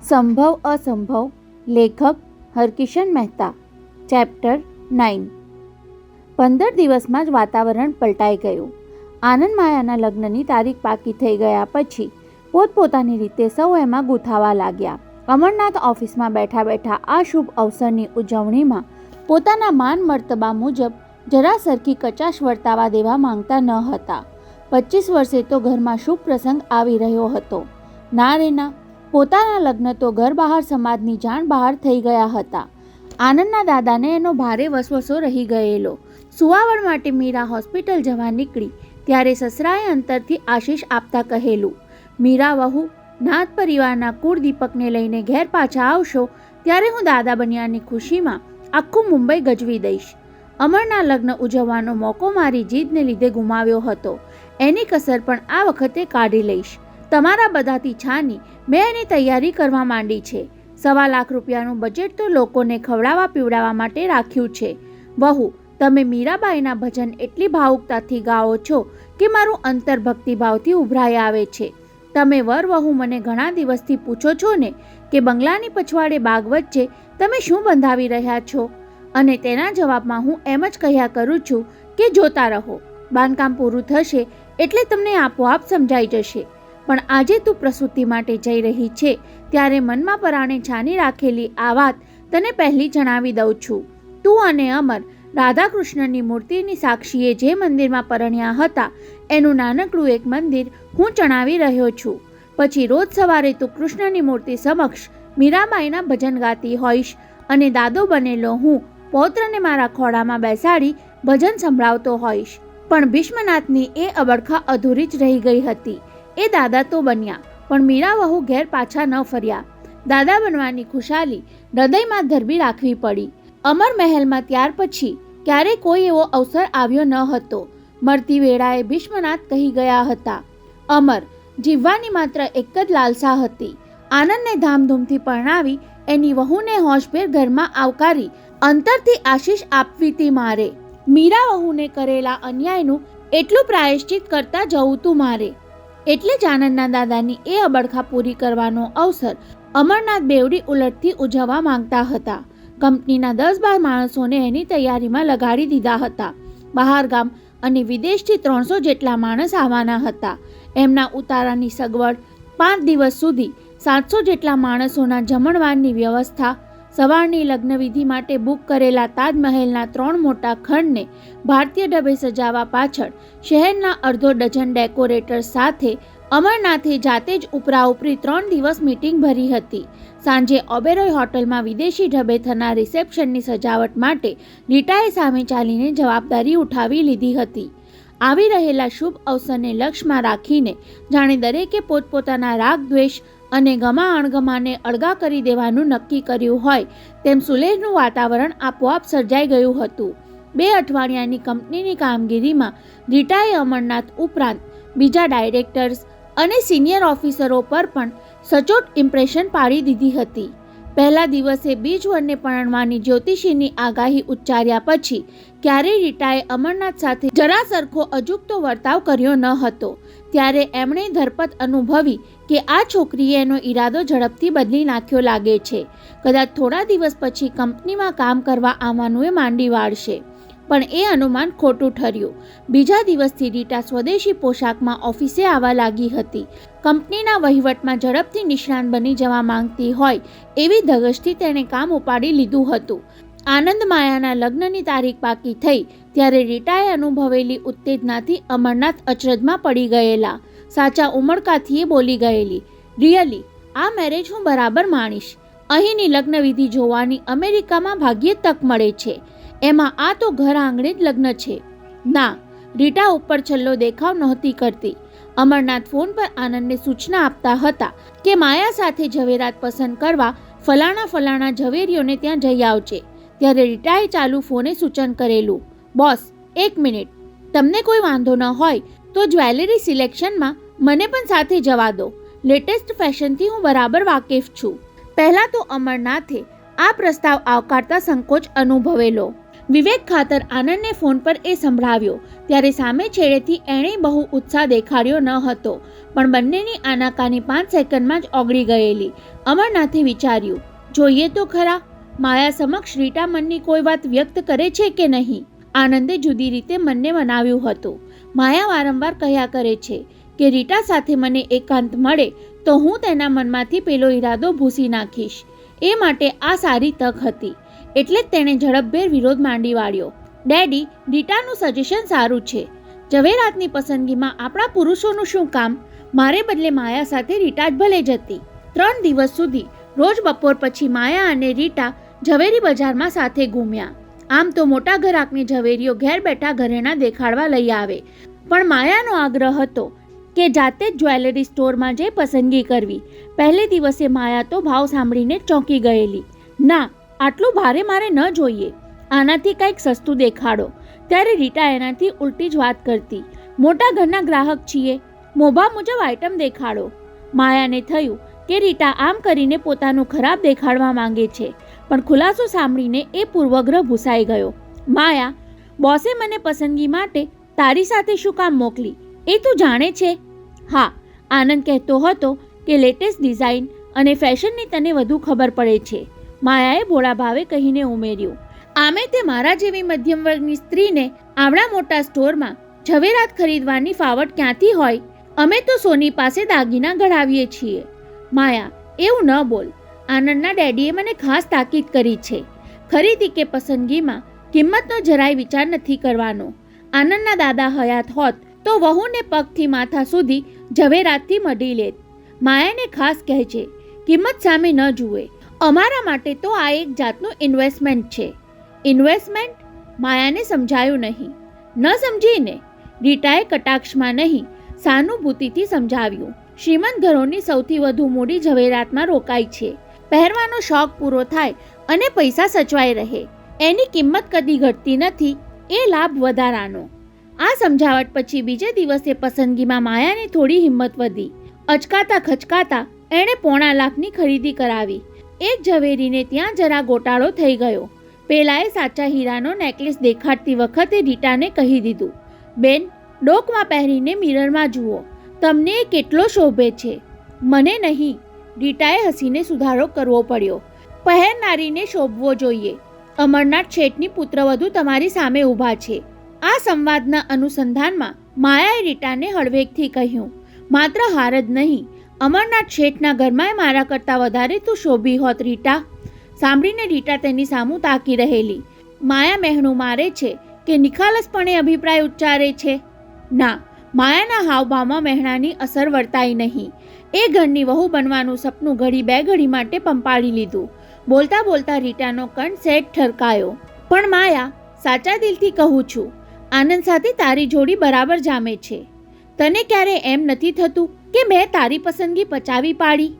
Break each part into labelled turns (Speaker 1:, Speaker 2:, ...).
Speaker 1: સંભવ અસંભવ. લેખક હરકિશન મહેતા. ચેપ્ટર 9. 15 દિવસમાં જ વાતાવરણ પલટાઈ ગયું. આનંદ માયાના લગ્નની તારીખ પાકી થઈ ગયા પછી પોતપોતાની રીતે સૌ એમાં ગૂંથાવા લાગ્યા. અમરનાથ ઓફિસમાં બેઠા બેઠા આ શુભ અવસરની ઉજવણીમાં પોતાના માન મર્તબા મુજબ જરા સરખી કચાશ વર્તાવા દેવા માંગતા ન હતા. 25 વર્ષે તો ઘરમાં શુભ પ્રસંગ આવી રહ્યો હતો. ના રે ના, પોતાના લગ્ન તો ઘર બહાર સમાજની જાણ બહાર થઈ ગયા હતા. આનંદના દાદાને એનો ભારે વસવસો રહી ગયેલો. સુવાવડ માટે મીરા હોસ્પિટલ જવા નીકળી ત્યારે સસરાએ અંતરથી આશીષ આપતા કહેલું, મીરા વહુ, નાથ પરિવારના કુળ દીપકને લઈને ઘેર પાછા આવશો ત્યારે હું દાદા બન્યાની ખુશીમાં આખું મુંબઈ ગજવી દઈશ. અમરના લગ્ન ઉજવવાનો મોકો મારી જીદને લીધે ગુમાવ્યો હતો. એની કસર પણ આ વખતે કાઢી લઈશ. તમારા બધાથી છાની મેં એની તૈયારી કરવા માંડી છે. 1.25 લાખ રૂપિયાનું બજેટ તો લોકોને ખવડાવવા પીવડાવવા માટે રાખ્યું છે. વહુ, તમે મીરાબાઈના ભજન એટલી ભાવુકતાથી ગાઓ છો કે મારું અંતર ભક્તિભાવથી ઉભરાઈ આવે છે. તમે વર વહુ મને ઘણા દિવસથી પૂછો છો ને કે બંગલાની પછવાડે બાગ વચ્ચે તમે શું બંધાવી રહ્યા છો, અને તેના જવાબમાં હું એમ જ કહ્યા કરું છું કે જોતા રહો, બાંધકામ પૂરું થશે એટલે તમને આપોઆપ સમજાઈ જશે. પણ આજે તું પ્રસૂતિ માટે જઈ રહી છે ત્યારે મનમાં પરાણે છાની રાખેલી આ વાત તને પહેલી જણાવી દઉં છું. તું અને અમર રાધાકૃષ્ણની મૂર્તિની સાક્ષીએ જે મંદિરમાં પરણ્યા હતા એનું નાનકડું એક મંદિર હું ચણાવી રહ્યો છું. પછી રોજ સવારે તું કૃષ્ણની મૂર્તિ સમક્ષ મીરાબાઈના ભજન ગાતી હોઈશ અને દાદો બનેલો હું પૌત્રને મારા ખોળામાં બેસાડી ભજન સંભળાવતો હોઈશ. પણ ભીષ્મનાથની એ અબડખા અધૂરી જ રહી ગઈ હતી. એ દાદા તો બન્યા, પણ મીરા વહુ ઘેર પાછા ન ફર્યા. દાદા બનવાની ખુશાલી હૃદયમાં ધરબી રાખવી પડી. અમર મહેલમાં ત્યાર પછી ક્યારેય કોઈ એવો અવસર આવ્યો ન હતો. મરતી વેળાએ ભીષ્મનાથ કહી ગયા હતા, અમર, જીવવાની માત્ર એક જ લાલસા હતી, આનંદને ધામધૂમથી પરણાવી એની વહુને હોશભેર ઘરમાં આવકારી અંતરથી આશીષ આપવી તી મારે. મીરા વહુને કરેલા અન્યાયનું એટલું પ્રાયશ્ચિત કરતા જવું તું મારે. એટલે જ આનંદના દાદાની એ અબડખા પૂરી કરવાનો અવસર અમરનાથ બેવડી ઉલટથી ઉજવવા માંગતા હતા. કંપનીના 10-12 માણસોને એની તૈયારીમાં લગાડી દીધા હતા. બહાર ગામ અને વિદેશથી 300 જેટલા માણસ આવવાના હતા. એમના ઉતારાની સગવડ, 5 દિવસ સુધી 700 જેટલા માણસોના જમણવારની વ્યવસ્થા, સવારની લગ્નવિધિ માટે બુક કરેલા તાજમહેલના 3 મોટા ખંડને ભારતીય ઢબે સજાવવા પાછળ શહેરના અડધો ડઝન ડેકોરેટર્સ સાથે અમરનાથે જાતે જ ઉપરાઉપરી 3 દિવસ મીટિંગ ભરી હતી. સાંજે ઓબેરોય હોટલમાં વિદેશી ઢબે થનાર રિસેપ્શનની સજાવટ માટે રીટાએ સામે ચાલીને જવાબદારી ઉઠાવી લીધી હતી. આવી રહેલા શુભ અવસરને લક્ષ્યમાં રાખીને જાણે દરેકે પોતપોતાના રાગ દ્વેષ અને ગમા અણગમાને અળગા કરી દેવાનું નક્કી કર્યું હોય તેમ સુલેહનું વાતાવરણ આપોઆપ સર્જાઈ ગયું હતું. 2 અઠવાડિયાની કંપનીની કામગીરીમાં રીટાએ અમરનાથ ઉપરાંત બીજા ડાયરેક્ટર્સ અને સિનિયર ઓફિસરો પર પણ સચોટ ઇમ્પ્રેશન પાડી દીધી હતી. પહેલા દિવસે બીજવરને પરણવાની જ્યોતિષીની આગાહી ઉચ્ચાર્યા પછી ક્યારેય રીટાએ અમરનાથ સાથે જરા સરખો અજુકતો વર્તાવ કર્યો ન હતો. ત્યારે એમણે ધરપત અનુભવી કે આ છોકરીએ એનો ઈરાદો ઝડપથી બદલી નાખ્યો લાગે છે. કદાચ થોડા દિવસ પછી કંપનીમાં કામ કરવા આવવાનું એ માંડી વાળશે. પણ એ અનુમાન ખોટું ઠર્યું. બીજા દિવસથી રીટા સ્વદેશી પોશાકમાં ઓફિસે આવવા લાગી હતી. કંપનીના વહીવટમાં ઝડપથી નિષ્ણાત બની જવા માંગતી હોય એવી ધગશથી તેણે કામ ઉપાડી લીધું હતું. આનંદ માયાના લગ્નની તારીખ પાકી થઈ ત્યારે રીટાએ અનુભવેલી ઉત્તેજનાથી અમરનાથ અચરજમાં પડી ગયેલા. સાચા ઉમળકાથી એ બોલી ગયેલી, રિયલી, આ મેરેજ હું બરાબર માણીશ. અહીંની લગ્નવિધિ જોવાની અમેરિકામાં ભાગ્યે તક મળે છે, એમાં આ તો ઘર આંગણે જ લગ્ન છે. ના, રીટા ઉપર છલ્લો દેખાવ નહોતી કરતી. અમરનાથ ફોન પર આનંદને સૂચના આપતા હતા કે માયા સાથે ઝવેરાત પસંદ કરવા ફલાણા ઝવેરીઓને ત્યાં જઈ આવજે. ત્યારે રીટાએ ચાલુ ફોને સૂચન કરેલું, બોસ, 1 મિનિટ, તમને કોઈ વાંધો ન હોય તો જ્વેલરી સિલેક્શનમાં મને પણ સાથે જવા દો. લેટેસ્ટ ફેશનથી હું બરાબર વાકેફ છું. પહેલાં તો અમરનાથે આ પ્રસ્તાવ આવકારતા સંકોચ અનુભવેલો. વિવેક ખાતર આનંદને ફોન પર એ સંભળાવ્યો ત્યારે સામે છેડેથી એણે બહુ ઉત્સાહ દેખાડ્યો ન હતો, પણ બંનેની આનાકાની 5 સેકન્ડમાં જ ઓગળી ગયેલી. અમરનાથે વિચાર્યું, જોઈએ તો ખરા માયા સમક્ષ રીટા મનની કોઈ વાત વ્યક્ત કરે છે કે નહીં. આનંદે જુદી રીતે મનને મનાવ્યું હતું. માયા વારંવાર કહ્યા કરે છે કે રીટા સાથે મને એકાંત મળે તો હું તેના મનમાંથી પેલો ઈરાદો ભૂસી નાખીશ. એ માટે આ સારી તક હતી. એટલે જ તેણે ઝડપભેર વિરોધ માંડી વાળ્યો. ડેડી, રીટાનું સજેશન સારું છે. ઝવેરાતની પસંદગીમાં આપણા પુરુષોનું શું કામ? મારે બદલે માયા સાથે રીટા જ ભલે જતી. 3 દિવસ સુધી રોજ બપોર પછી માયા અને રીટા ઝવેરી બજારમાં સાથે ઘૂમ્યા. આમ તો મોટા ઘરાકની ઝવેરીઓ ઘેર બેઠા ઘરેણા દેખાડવા લઈ આવે, પણ માયાનો આગ્રહ હતો કે જાતે જ જ્વેલરી સ્ટોરમાં જઈ પસંદગી કરવી. પહેલે દિવસે માયા તો ભાવ સાંભળીને ચોંકી ગયેલી. ના, આટલું ભારે મારે ન જોઈએ, આનાથી કંઈક સસ્તું દેખાડો. ત્યારે રીટા એનાથી ઉલટી જ વાત કરતી. મોટા ઘરના ગ્રાહક છીએ, મોભા મુજબ આઈટમ દેખાડો. માયાને થયું કે રીટા આમ કરીને પોતાનું ખરાબ દેખાડવા માંગે છે, પણ ખુલાસો સાંભળીને એ પૂર્વગ્રહ ભૂસાઈ ગયો. માયા, બોસે મને પસંદગી માટે તારી સાથે શું કામ મોકલી એ તું જાણે છે? હા, આનંદ કહેતો હતો કે લેટેસ્ટ ડિઝાઇન અને ફેશનની તને વધુ ખબર પડે છે. માયાએ ભોળા ભાવે કહીને ઉમેર્યું. આમે તે મારા જેવી મધ્યમ વર્ગની સ્ત્રીને આવડા મોટા સ્ટોરમાં ઝવેરાત ખરીદવાની ફાવટ ક્યાંથી હોય? અમે તો સોની પાસે દાગીના ગઢાવીએ છીએ. માયા, એવું ન બોલ. આનંદના ડેડીએ મને ખાસ તાકીદ કરી છે. ખરીદી કે પસંદગીમાં કિંમતનો જરાય વિચાર નથી કરવાનો. આનંદના દાદા હયાત હોત તો વહુને પગથી માથા સુધી ઝવેરાતથી મઢી લેત. માયાને ખાસ કહેજે, કિંમત સામે ન જુએ. અમારા માટે તો આ એક જાતનું ઇન્વેસ્ટમેન્ટ છે. ઇન્વેસ્ટમેન્ટ? માયાને સમજાયું નહીં. ન સમજીને? રીટાએ કટાક્ષમાં નહીં, સહાનુભૂતિથી સમજાવ્યું. શ્રીમંત ઘરોની સૌથી વધુ મૂડી ઝવેરાતમાં રોકાય છે. પહેરવાનો શોખ પૂરો થાય અને પૈસા સચવાઈ રહે, એની કિંમત કદી ઘટતી નથી. એ લાભ વધારાનો. આ સમજાવટ પછી બીજે દિવસે પસંદગીમાં માયાને થોડી હિંમત વધી. અચકાતા ખચકાતા એણે 1.5 લાખની ખરીદી કરાવી. એક ઝવેરીને ત્યાં જરા ગોટાળો થઈ ગયો. પેલાએ સાચા હીરાનો નેકલેસ દેખાડતી વખતે રીટાને કહી દીધું, બેન, ડોકમાં પહેરીને મિરરમાં જુઓ, તમને એ કેટલો શોભે છે. મને નહીં. રીટાએ હસીને સુધારો કરવો પડ્યો. પહેરનારીને શોભવો જોઈએ. અમરનાથ શેઠની પુત્રવધુ તમારી સામે ઊભા છે. આ સંવાદના અનુસંધાનમાં માયાએ રીટાને હળવેકથી કહ્યું, માત્ર હાર જ નહીં, અમરનાથ શેઠના ઘરમાં મારા કરતાં વધારે તું શોભી હોત રીટા. સાંભળીને રીટા તેની સામું તાકી રહેલી. માયા મહેણું મારે છે કે નિખાલસપણે અભિપ્રાય ઉચ્ચારે છે? ના, માયાના હાવભાવમાં મહેણાની અસર વર્તાઈ નહીં. એ ઘરની વહુ બનવાનું સપનું ઘડી બે ઘડી માટે પંપાળી લીધું. બોલતા બોલતા રીટાનો કંઠ સેટ ઠરકાયો. પણ માયા, સાચા દિલથી કહું છું, આનંદ સાથે તારી જોડી બરાબર જામે છે. તને ક્યારે એમ નથી થતું કે મેં તારી પસંદગી પચાવી પાડી?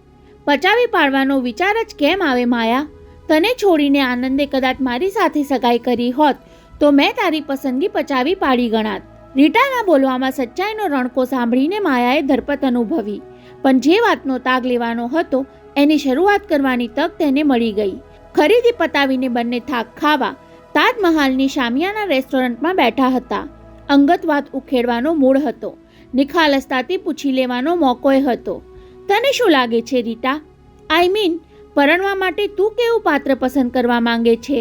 Speaker 1: પચાવી પાડવાનો વિચાર જ કેમ આવે માયા? તને છોડીને આનંદે કદાચ મારી સાથે સગાઈ કરી હોત તો મેં તારી પસંદગી પચાવી પાડી ગણાત. રીટાના બોલવામાં સચ્ચાઈનો રણકો સાંભળીને માયાએ ધરપત અનુભવી, પણ જે વાતનો તાગ લેવાનો હતો એની શરૂઆત કરવાની તક તેને મળી ગઈ. ખરીદી પતાવીને બંને થાક ખાવા તાજમહાલની શામિયાના રેસ્ટોરન્ટમાં બેઠા હતા. અંગત વાત ઉખેડવાનો મૂડ હતો. નિખાલસતાથી પૂછી લેવાનો મોકોય હતો. તને શું લાગે છે રીટા? આઈ મીન, પરણવા માટે તું કેવું પાત્ર પસંદ કરવા માંગે છે?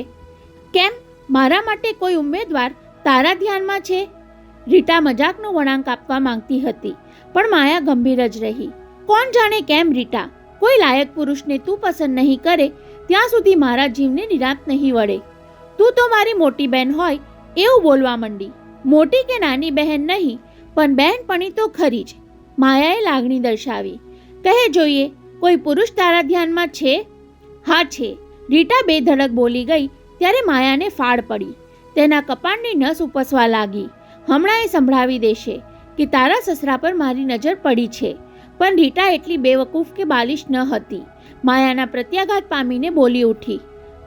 Speaker 1: કેમ, મારા માટે કોઈ ઉમેદવાર તારા ધ્યાનમાં છે? રીટા મજાકનો વળાંક આપવા માંગતી હતી, પણ માયા ગંભીર જ રહી. કોણ જાણે કેમ રીટા, કોઈ લાયક પુરુષને તું પસંદ નહીં કરે ત્યાં સુધી મારા જીવને નિરાંત નહીં વળે. તું તો મારી મોટી બહેન હોય એવું બોલવા માંડી. મોટી કે નાની બહેન નહીં, પણ બહેનપણી તો ખરી જ. માયાએ લાગણી દર્શાવી. કહે જોઈએ, કોઈ પુરુષ તારા ધ્યાનમાં છે? હા છે. રીટા બેધડક બોલી ગઈ ત્યારે માયાને ફાડ પડી. તેના કપાળની નસ ઉપસવા લાગી. હમણાં એ સંભળાવી દેશે કે તારા સસરા પર મારી નજર પડી છે. પણ રીટા એટલી બેવકૂફ કે બાલિશ ન હતી. માયાના પ્રત્યાઘાત પામીને બોલી ઉઠી,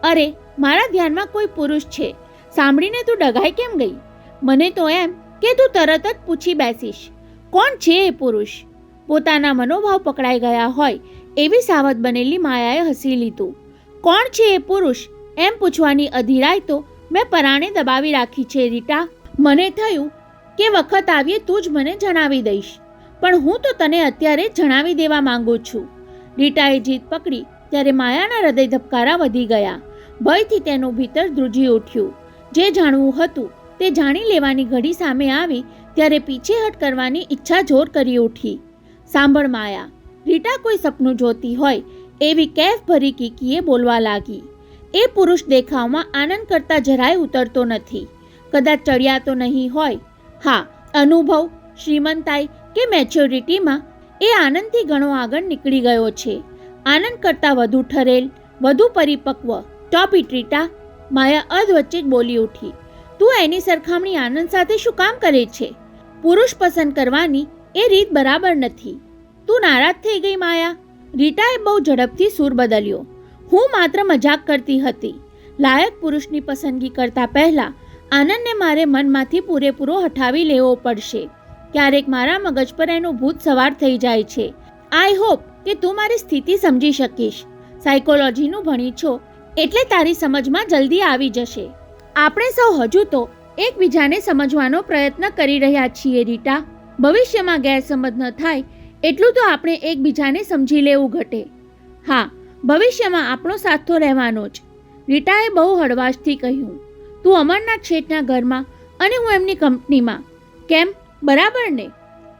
Speaker 1: અરે, મારા ધ્યાનમાં કોઈ પુરુષ છે. સાંભળીને તું ડઘાઈ કેમ ગઈ? મને તો એમ કે તું તરત જ પૂછી બેસીશ, કોણ છે એ પુરુષ? પોતાના મનોભાવ પકડાઈ ગયા હોય એવી સાવધ બનેલી માયાએ હસી લીધું. કોણ છે એ પુરુષ એમ પૂછવાની અધીરાઈ તો મેં પરાણે દબાવી રાખી છે રીટા. મને થયું કે વખત આવીએ તું જ મને જણાવી દઈશ, પણ હું તો તને અત્યારે જ જણાવી દેવા માંગુ છું. રીટાએ જીદ પકડી ત્યારે માયાના હૃદય ધબકારા વધી ગયા. ભયથી તેનું ભીતર ધ્રુજી ઉઠ્યું. જે જાણવું હતું તે જાણી લેવાની ઘડી સામે આવી ત્યારે પીછેહટ કરવાની ઈચ્છા જોર કરી ઉઠી. સાંભળ માયા, રીટા કોઈ સપનું જોતી હોય એવી કેફ ભરી કીકીએ બોલવા લાગી. એ પુરુષ દેખાવમાં આનંદ કરતા જરાય ઉતરતો નથી. કદાચ ચડિયા તો નહીં હોય. હા, અનુભવ, શ્રીમંતાઈ કે મેચ્યોરિટીમાં એ આનંદથી ઘણો આગળ નીકળી ગયો છે. આનંદ કરતાં વધુ ઠરેલ, વધુ પરિપક્વ. સ્ટોપ ઇટ રીટા, માયા અધવચ્ચે જ બોલી ઉઠી. તું એની સરખામણી આનંદ સાથે શું કામ કરે છે? પુરુષ પસંદ કરવાની એ રીત બરાબર નથી. તું નારાજ થઈ ગઈ માયા? રીટાએ બહુ ઝડપથી સૂર બદલ્યો. હું માત્ર મજાક કરતી હતી. લાયક પુરુષની પસંદગી કરતા પહેલા આનંદને મારે મનમાંથી પૂરેપૂરો હટાવી લેવો પડશે. ક્યારેક મારા મગજ પર એનું ભૂત સવાર થઈ જાય છે. આઈ હોપ કે તું મારી સ્થિતિ સમજી શકીશ. સાયકોલોજીનું ભણી છો એટલે તારી સમજમાં જલ્દી આવી જશે. આપણે સૌ હજુ તો એકબીજાને સમજવાનો પ્રયત્ન કરી રહ્યા છીએ રીટા. ભવિષ્યમાં ગેરસમજ ન થાય એટલું તો આપણે એકબીજાને સમજી લેવું ઘટે. હા, ભવિષ્યમાં આપણો સાથ તો રહેવાનો જ. રીટાએ બહુ હળવાશથી કહ્યું. તું અમરનાથ શેઠના ઘરમાં અને હું એમની કંપનીમાં. કેમ, બરાબર ને?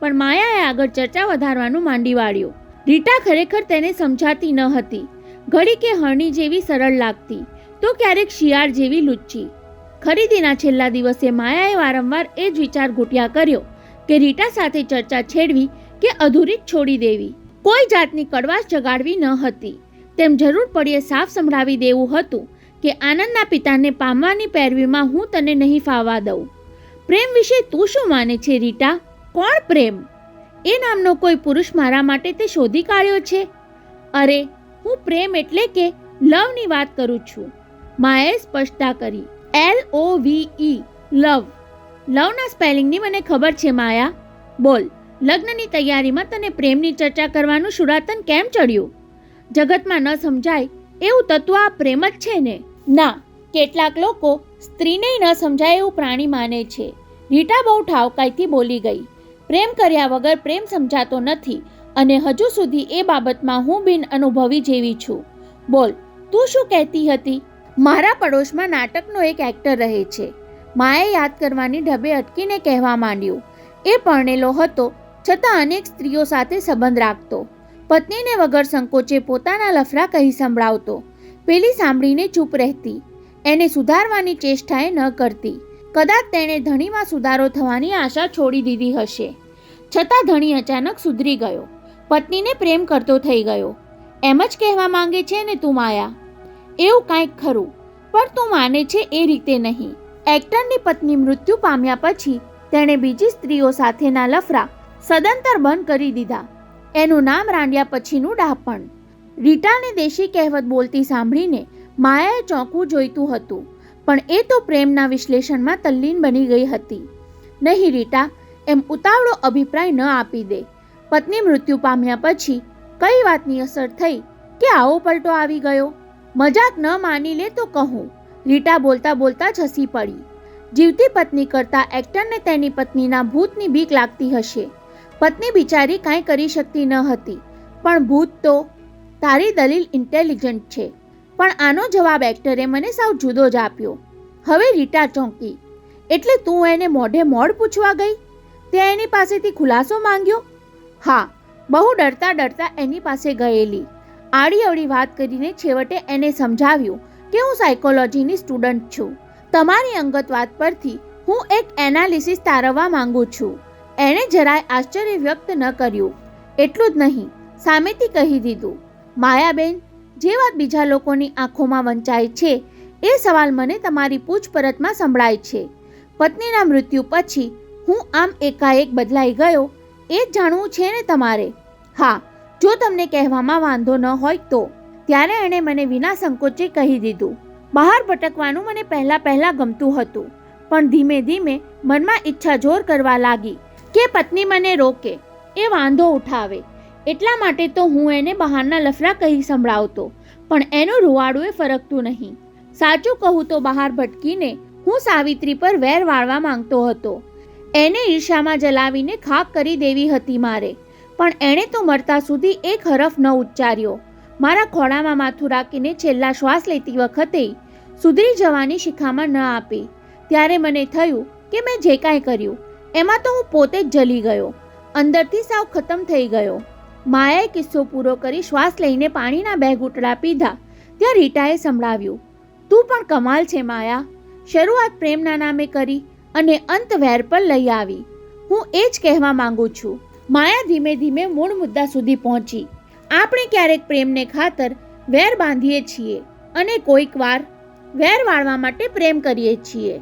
Speaker 1: પણ માયાએ આગળ ચર્ચા વધારવાનું માંડી વાળ્યું. રીટા ખરેખર તેને સમજાતી ન હતી. ઘડી કે હરણી જેવી સરળ લાગતી તો ક્યારેક શિયાળ જેવી લુચ્ચી. ખરીદીના છેલ્લા દિવસે માયાએ વારંવાર એ જ વિચાર ઘૂંટ્યા કર્યો કે રીટા સાથે ચર્ચા છેડવી કે અધૂરી જ છોડી દેવી. કોઈ જાતની કડવાશ જગાડવી ન હતી. તેમ જરૂર પડીએ સાફ સંભળાવી દેવું હતું કે આનંદના પિતાને પામવાની પેરવીમાં હું તને નહીં ફાવવા દઉં. પ્રેમ વિશે તું શું માને છે રીટા? કોણ પ્રેમ? એ નામનો કોઈ પુરુષ મારા માટે તે શોધી કાઢ્યો છે? અરે, હું પ્રેમ એટલે કે લવની વાત કરું છું. માયાએ સ્પષ્ટતા કરી. LOVE, લવ. લવના સ્પેલિંગની મને ખબર છે માયા. બોલ, લગ્નની તૈયારીમાં તને પ્રેમની ચર્ચા કરવાનું શુરાતન કેમ ચડ્યું? જગતમાં ન સમજાય એવું તત્વ આ પ્રેમ જ છે ને? ના, કેટલાક લોકો સ્ત્રીને ન સમજાય એવું પ્રાણી માને છે. રીટા બહુ ઠાવકાઈથી બોલી ગઈ. પ્રેમ કર્યા વગર પ્રેમ સમજાતો નથી અને હજુ સુધી એ બાબતમાં હું બિન અનુભવી જેવી છું. બોલ, તું શું કહેતી હતી? મારા પડોશમાં નાટકનો એક એક્ટર રહે છે. માએ યાદ કરવાની ઢબે અટકીને કહેવા માંડ્યું. એ પરણેલો હતો છતાં અનેક સ્ત્રીઓ સાથે સંબંધ રાખતો. પત્નીને વગર સંકોચે પોતાના લફરા કહી સંભળાવતો. પેલી સાંભળીને ચૂપ રહેતી. એને સુધારવાની ચેષ્ટાએ ન કરતી. કદાચ તેણે ધણીમાં સુધારો થવાની આશા છોડી દીધી હશે. છતાં ધણી અચાનક સુધરી ગયો. પત્નીને પ્રેમ કરતો થઈ ગયો. એમ જ કહેવા માંગે છે ને તું માયા? એવું કાંઈક ખરું, પણ તું માને છે એ રીતે નહીં. એક્ટરની પત્ની મૃત્યુ પામ્યા પછી તેણે બીજી સ્ત્રીઓ સાથેના લફરા સદંતર બંધ કરી દીધા. એનું નામ રાંડ્યા પછીનું ડાપણ. રીટાને દેશી કહેવત બોલતી સાંભળીને માયાએ ચોંકવું જોઈતું હતું, પણ એ તો પ્રેમના વિશ્લેષણમાં તલ્લીન બની ગઈ હતી. નહીં રીટા, એમ ઉતાવળો અભિપ્રાય ન આપી દે. પત્ની મૃત્યુ પામ્યા પછી કઈ વાતની અસર થઈ કે આવો પલટો આવી ગયો? મજાક ન માની લે તો કહું. રીટા બોલતા બોલતા જ હસી પડી. જીવતી પત્ની કરતાં એક્ટરને તેની પત્નીના ભૂતની બીક લાગતી હશે. પત્ની બિચારી કાંઈ કરી શકતી ન હતી, પણ ભૂત તો. તારી દલીલ ઇન્ટેલિજન્ટ છે, પણ આનો જવાબ એક્ટરે મને સાવ જુદો જ આપ્યો. હવે રીટા ચોંકી. એટલે તું એને મોઢે મોઢ પૂછવા ગઈ? તે એની પાસેથી ખુલાસો માંગ્યો? હા, બહુ ડરતા ડરતા એની પાસે ગયેલી. આડી અવળી વાત કરીને છેવટે એને સમજાવ્યું કે હું સાયકોલોજીની સ્ટુડન્ટ છું. તમારી અંગત વાત પરથી હું એક એનાલિસિસ તારવવા માંગુ છું. એણે જરાય આશ્ચર્ય વ્યક્ત ન કર્યું. એટલું જ નહીં, સામેથી કહી દીધું. માયાબેન, જે વાત બીજા લોકોની આંખોમાં વંચાય છે એ સવાલ મને તમારી પૂછપરછમાં સંભળાય છે. પત્નીના મૃત્યુ પછી હું આમ એકાએક બદલાઈ ગયો એ જ જાણવું છે ને તમારે? હા, જો તમને કહેવામાં વાંધો ન હોય તો. ત્યારે એણે મને વિના સંકોચે કહી દીધું. બહાર ભટકવાનું મને પહેલાં ગમતું હતું, પણ ધીમે ધીમે મનમાં ઈચ્છા જોર કરવા લાગી કે પત્ની મને રોકે, એ વાંધો ઉઠાવે. એટલા માટે તો હું એને બહારના લફરા કહી સંભળાવતો, પણ એનું રૂવાડું એ ફરકતું નહીં. સાચું કહું તો બહાર ભટકીને હું સાવિત્રી પર વેર વાળવા માંગતો હતો. એને ઈર્ષામાં જલાવીને ખાક કરી દેવી હતી મારે, પણ એણે તો મરતા સુધી એક હરફ ન ઉચ્ચાર્યો. મારા ખોળામાં માથું રાખીને છેલ્લા શ્વાસ લેતી વખતે સુધરી જવાની શિખામણ ન આપી. ત્યારે મને થયું કે મેં જે કાંઈ કર્યું એમાં તો હું પોતે જ જલી ગયો, અંદરથી સાવ ખતમ થઈ ગયો. માયાએ કિસ્સો પૂરો કરી શ્વાસ લઈને પાણીના 2 ઘૂંટડા પીધા ત્યાં રીટાએ સંભળાવ્યું, તું પણ કમાલ છે માયા. શરૂઆત પ્રેમના નામે કરી અને અંત વેર પર લઈ આવી. હું એ જ કહેવા માંગુ છું. માયા ધીમે ધીમે મૂળ મુદ્દા સુધી પહોંચી. આપણે ક્યારેક પ્રેમને ખાતર વેર બાંધીએ છીએ અને કોઈક વાર વેર વાળવા માટે પ્રેમ કરીએ છીએ.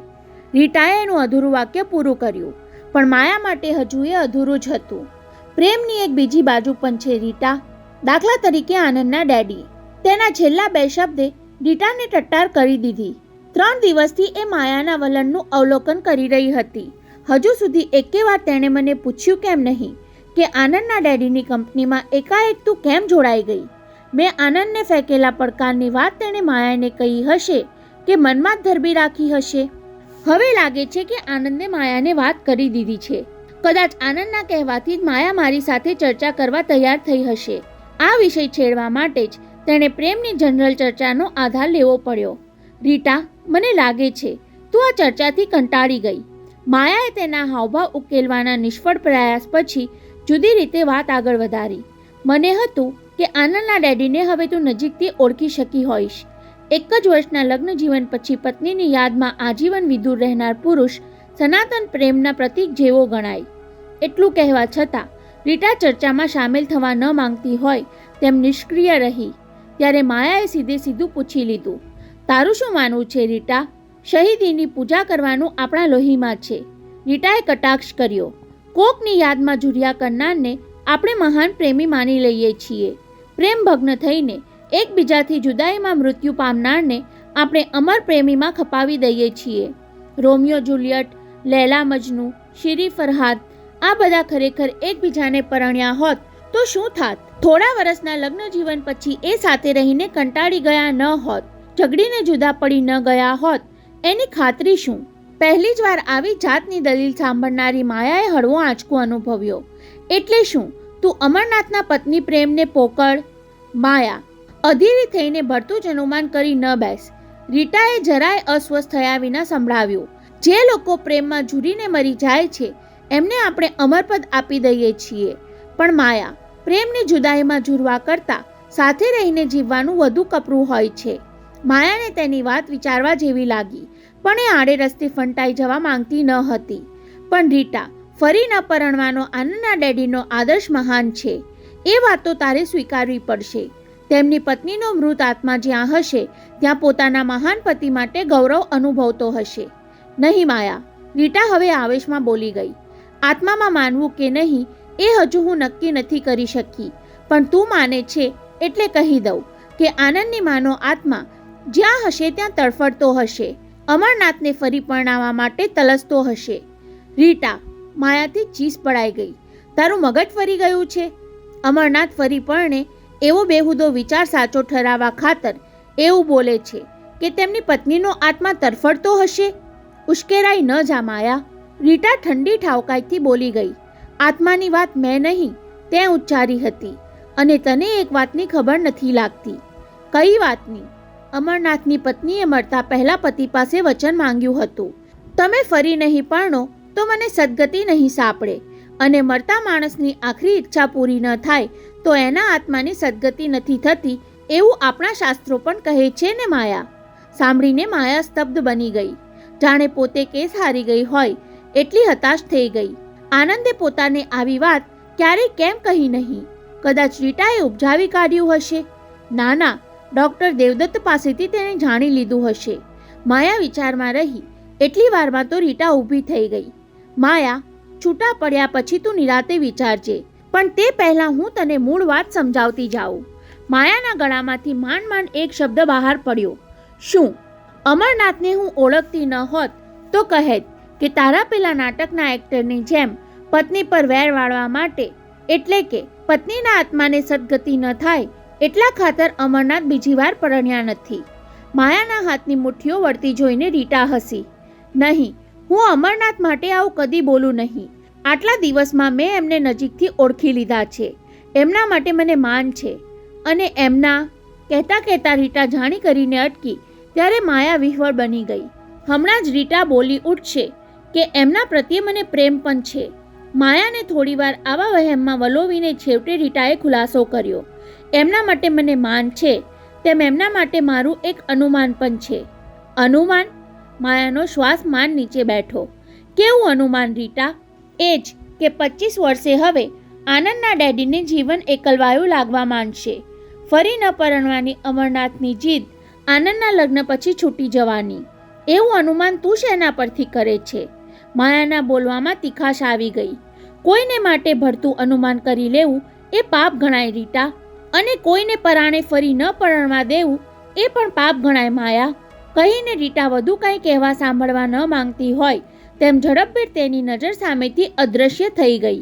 Speaker 1: રીટાએ એનું અધૂરું વાક્ય પૂરું કર્યું, પણ માયા માટે હજુ એ અધૂરું જ હતું. પ્રેમની એક બીજી બાજુ પણ છે રીટા. દાખલા તરીકે આનંદના ડેડી. તેના છેલ્લા 2 શબ્દે રીટાને ટટ્ટાર કરી દીધી. 3 દિવસથી એ માયાના વલણનું અવલોકન કરી રહી હતી. હજુ સુધી એકે વાર તેણે મને પૂછ્યું કેમ નહીં કે આનંદના ડેડીની કંપનીમાં એકાએક તું કેમ જોડાઈ ગઈ. મેં આનંદને ફેંકેલા પડકારની વાત તેણે માયાને કહી હશે કે મનમાં જ ધરબી રાખી હશે. હવે લાગે છે કે આનંદે માયાને વાત કરી દીધી છે. કદાચ આનંદના કહેવાથી જ માયા મારી સાથે ચર્ચા કરવા તૈયાર થઈ હશે. આ વિષય છેડવા માટે જ તેણે પ્રેમની જનરલ ચર્ચાનો આધાર લેવો પડ્યો. રીટા, મને લાગે છે તું આ ચર્ચાથી કંટાળી ગઈ. માયાએ તેના હાવભાવ ઉકેલવાના નિષ્ફળ પ્રયાસ પછી જુદી રીતે વાત આગળ વધારી. મને હતું કે આનંદના ડેડીને હવે તું નજીકથી ઓળખી શકી હોઈશ. 1 જ વર્ષના લગ્ન જીવન પછી પત્નીની યાદમાં આજીવન વિદુર રહેનાર પુરુષ સનાતન પ્રેમના પ્રતીક જેવો ગણાય. એટલું કહેવા છતાં રીટા ચર્ચામાં સામેલ થવા ન માંગતી હોય તેમ નિષ્ક્રિય રહી. ત્યારે માયાએ સીધું પૂછી લીધું, તારું શું માનવું છે રીટા? શહીદીની પૂજા કરવાનું આપણા લોહીમાં છે. રીટાએ કટાક્ષ કર્યો. કોકની યાદમાં ઝુર્યા કરનારને આપણે મહાન પ્રેમી માની લઈએ છીએ. પ્રેમ ભગ્ન થઈને એકબીજાથી જુદાઈમાં મૃત્યુ પામનારને આપણે અમર પ્રેમીમાં ખપાવી દઈએ છીએ. Romeo Juliet, Laila Majnu, શીરી Farhad આ બધા ખરેખર એકબીજાને પરણ્યા હોત તો શું થાત? થોડા વર્ષના લગ્ન જીવન પછી એ સાથે રહીને કંટાળી ગયા ન હોત, ઝઘડીને જુદા પડી ન ગયા હોત, એની ખાતરી શું? પહેલી જ વાર આવી જાતની દલીલ સાંભળનારી માયાએ હળવો આંચકો અનુભવ્યો. એટલે શું તું અમરનાથના પત્ની પ્રેમને પોકળ? માયા, અધીરી થઈને ભરતું જ અનુમાન કરી ન બેસ. રીટાએ જરાય અસ્વસ્થ થયા વિના સંભળાવ્યું. જે લોકો પ્રેમમાં ઝૂરીને મરી જાય છે એમને આપણે અમરપદ આપી દઈએ છીએ, પણ માયા, પ્રેમની જુદાઈમાં ઝૂરવા કરતાં સાથે રહીને જીવવાનું વધુ કપરું હોય છે. માયાને તેની વાત વિચારવા જેવી લાગી, પણ એ આડે રસ્તે ફંટાઈ જવા માંગતી ન હતી. પણ રીટા, ફરી ન પરણવાનો આનંદના ડેડીનો આદર્શ મહાન છે. એ વાત તો તારે સ્વીકારવી પડશે. તેમની પત્નીનો મૃત આત્મા જ્યાં હશે ત્યાં પોતાના મહાન પતિ માટે ગૌરવ અનુભવતો હશે. નહીં માયા, રીટા હવે આવેશમાં બોલી ગઈ. આત્મામાં માનવું કે નહીં એ હજુ હું નક્કી નથી કરી શકી, પણ તું માને છે એટલે કહી દઉં કે આનંદની માનો આત્મા જ્યાં હશે ત્યાં તડફડતો હશે, અમરનાથને ફરી પરણાવવા માટે તલસતો હશે. રીટા, માયાથી ચીસ પડાઈ ગઈ. તારું મગજ ફરી ગયું છે? અમરનાથ ફરી પરણે એવો બેહુદો વિચાર સાચો ઠરાવવા ખાતર એવું બોલે છે કે તેમની પત્નીનો આત્મા તરફડતો હશે? ઉશ્કેરાઈ ન જા માયા. રીટા ઠંડી ઠાવકાઈથી બોલી ગઈ. આત્માની વાત મેં નહીં તે ઉચ્ચારી હતી, અને તને એક વાતની ખબર નથી લાગતી. કઈ વાતની? અમરનાથની પત્નીએ મરતા પહેલા પતિ પાસે વચન માંગ્યું હતું, તમે ફરી નહીં પરણો તો મને સદગતિ નહીં સાંપડે, અને મરતા માણસની આખરી ઈચ્છા પૂરી ન થાય તો એના આત્માની સદગતિ નથી થતી એવું આપણા શાસ્ત્રો પણ કહે છે ને માયા. સાંભળીને માયા સ્તબ્ધ બની ગઈ, જાણે પોતે કેસ હારી ગઈ હોય એટલી હતાશ થઈ ગઈ. આનંદે પોતાને આવી વાત ક્યારેય કેમ કહી નહીં? કદાચ રીટાએ ઉપજાવી કાઢ્યું હશે. ના ના, ડૉક્ટર દેવદત્ત પાસેથી તેણે જાણી લીધું હશે. માયા વિચારમાં રહી. એટલી વારમાં તો રીટા ઊભી થઈ ગઈ. માયા, છૂટા પડ્યા પછી તું નિરાતે વિચારજે, પણ તે પહેલાં હું તને મૂળ વાત સમજાવતી જાઉં. માયાના ગળામાંથી માંડ માંડ એક શબ્દ બહાર પડ્યો. શું? અમરનાથને હું ઓળખતી ન હોત તો કહેત કે તારા પેલા નાટકના એક્ટરની જેમ પત્ની પર વેર વાળવા માટે, એટલે કે પત્નીના આત્માને સદગતિ ન થાય એટલા ખાતર અમરનાથ બીજી વાર પરણ્યા નથી. માયાના હાથની મુઠ્ઠીઓ વળતી જોઈને રીટા હસી. નહીં, હું અમરનાથ માટે આવું કદી બોલું નહીં. આટલા દિવસમાં મેં એમને નજીકથી ઓળખી લીધા છે. એમના માટે મને માન છે. અને એમના કહેતા કહેતા રીટા જાણી કરીને અટકી ત્યારે માયા વિહવળ બની ગઈ. હમણાં જ રીટા બોલી ઉઠશે કે એમના પ્રત્યે મને પ્રેમ પણ છે. માયાને થોડીવાર આવા વહેમમાં વલોવીને છેવટે રીટાએ ખુલાસો કર્યો. એમના માટે મને માન છે તેમ એમના માટે મારું એક અનુમાન પણ છે. અનુમાન? માયાનો શ્વાસ માંડ નીચે બેઠો. કેવું અનુમાન રીટા? એ જ કે 25 વર્ષે હવે આનંદના ડેડીને જીવન એકલવાયું લાગવા માંડશે. ફરી ન પરણવાની અમરનાથની જીદ આનંદના લગ્ન પછી છૂટી જવાની. એવું અનુમાન તું શેના પરથી કરે છે? માયાના બોલવામાં તીખાશ આવી ગઈ. કોઈને માટે ભળતું અનુમાન કરી લેવું એ પાપ ગણાય રીટા. અને કોઈને પરાણે ફરી ન પરણવા દેવું એ પણ પાપ ગણાય માયા. કહીને રીટા વધુ કંઈ કહેવા સાંભળવા ન માંગતી હોય તેમ ઝડપભેર તેની નજર સામેથી અદૃશ્ય થઈ ગઈ.